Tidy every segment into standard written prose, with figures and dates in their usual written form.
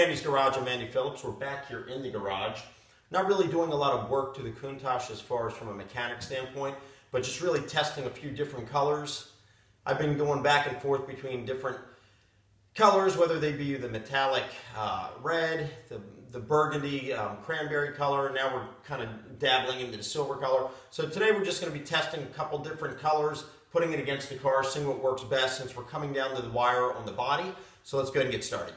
Andy's Garage. I'm Andy Phillips. We're back here in the garage. Not really doing a lot of work to the Countach as far as from a mechanic standpoint, but just really testing a few different colors. I've been going back and forth between different colors, whether they be the metallic red, the burgundy cranberry color. Now we're kind of dabbling into the silver color. So today we're just going to be testing a couple different colors, putting it against the car, seeing what works best since we're coming down to the wire on the body. So let's go ahead and get started.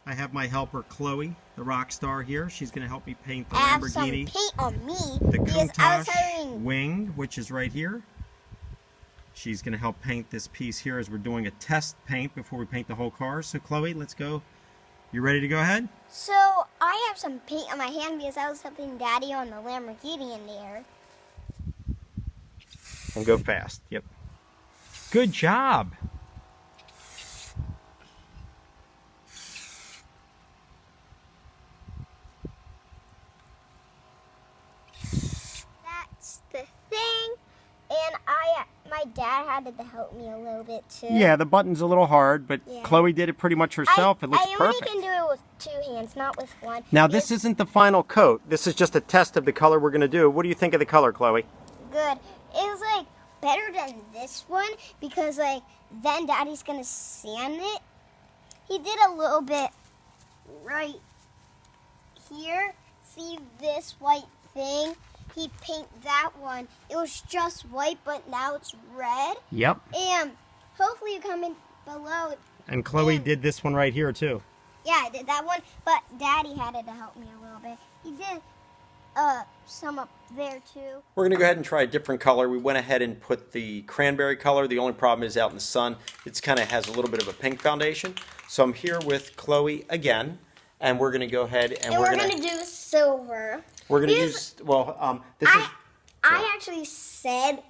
I have my helper Chloe, the Rockstar here. She's going to help me paint the Lamborghini. Some paint on me. The Countach wing, which is right here. She's going to help paint this piece here as we're doing a test paint before we paint the whole car. So Chloe, let's go. You ready to go ahead? So I have some paint on my hand because I was helping Daddy on the Lamborghini in there. And go fast. Yep. Good job. That's the thing. And my dad had to help me a little bit too. Yeah, the button's a little hard, but yeah. Chloe did it pretty much herself. It looks perfect. I only can do it with 2 hands, not with 1. Now this isn't the final coat. This is just a test of the color we're going to do. What do you think of the color, Chloe? Good. It was like better than this one because like then Daddy's going to sand it. He did a little bit right here. See this white thing? He painted that one. It was just white, but now it's red. Yep. And hopefully you comment below. And Chloe did this one right here too. Yeah, I did that one, but Daddy had to help me a little bit. He did some up there too. We're going to go ahead and try a different color. We went ahead and put the cranberry color. The only problem is out in the sun, it kind of has a little bit of a pink foundation. So I'm here with Chloe again, and we're going to go ahead and we're going to do silver. We're going to use, well, I actually said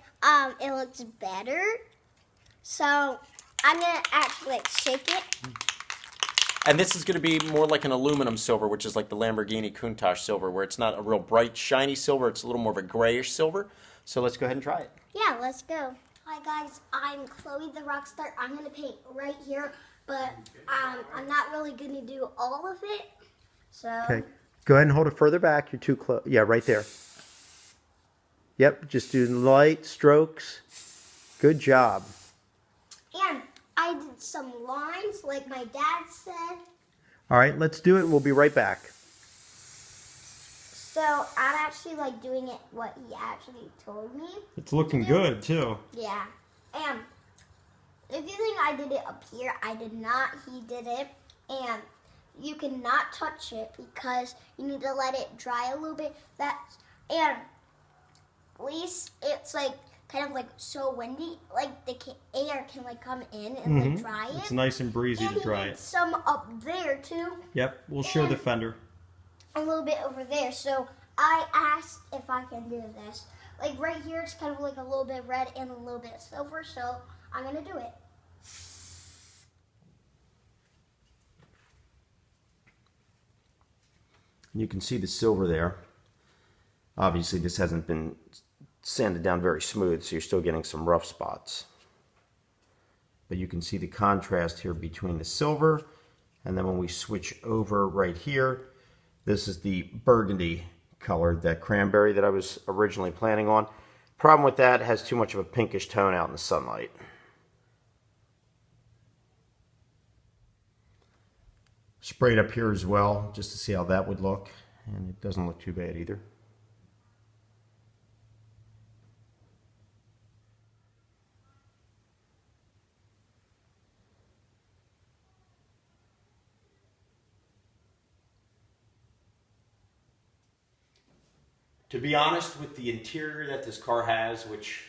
it looks better, so I'm going to actually like shake it. And this is going to be more like an aluminum silver, which is like the Lamborghini Countach silver, where it's not a real bright, shiny silver. It's a little more of a grayish silver. So let's go ahead and try it. Yeah, let's go. Hi guys, I'm Chloe The Rockstar. I'm going to paint right here, but I'm not really going to do all of it. So. Okay. Go ahead and hold it further back. You're too close. Yeah, right there. Yep, just do light strokes. Good job. And I did some lines like my dad said. All right, let's do it and we'll be right back. So I'm actually like doing it what he actually told me. It's looking good too. Yeah. And if you think I did it up here, I did not. He did it. And you cannot touch it because you need to let it dry a little bit. And at least it's like kind of like so windy, like the air can like come in and like dry it. It's nice and breezy to dry it. Some up there too. Yep, we'll show the fender. A little bit over there. So I asked if I can do this. Like right here, it's kind of like a little bit red and a little bit silver. So I'm gonna do it. You can see the silver there. Obviously this hasn't been sanded down very smooth, so you're still getting some rough spots. But you can see the contrast here between the silver, and then when we switch over right here, this is the burgundy color, that cranberry that I was originally planning on. Problem with that, it has too much of a pinkish tone out in the sunlight. Sprayed up here as well, just to see how that would look, and it doesn't look too bad either. To be honest, with the interior that this car has, which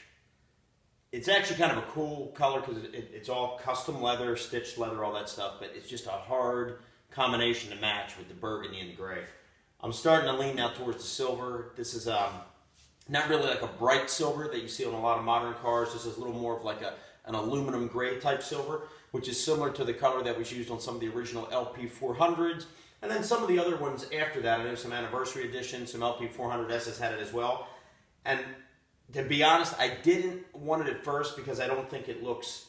it's actually kind of a cool color because it's all custom leather, stitched leather, all that stuff, but it's just a hard combination to match with the burgundy and the gray. I'm starting to lean now towards the silver. This is not really like a bright silver that you see on a lot of modern cars. This is a little more of like an aluminum gray type silver, which is similar to the color that was used on some of the original LP400s. And then some of the other ones after that, I know some anniversary editions, some LP400s had it as well. And to be honest, I didn't want it at first because I don't think it looks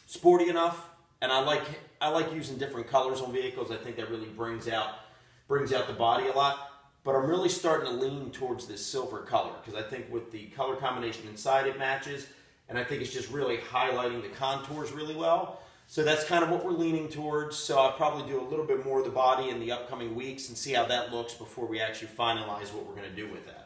sporty enough. and I like using different colors on vehicles. I think that really brings out the body a lot. But I'm really starting to lean towards this silver color because I think with the color combination inside it matches, and I think it's just really highlighting the contours really well. So that's kind of what we're leaning towards. So I'll probably do a little bit more of the body in the upcoming weeks and see how that looks before we actually finalize what we're going to do with that.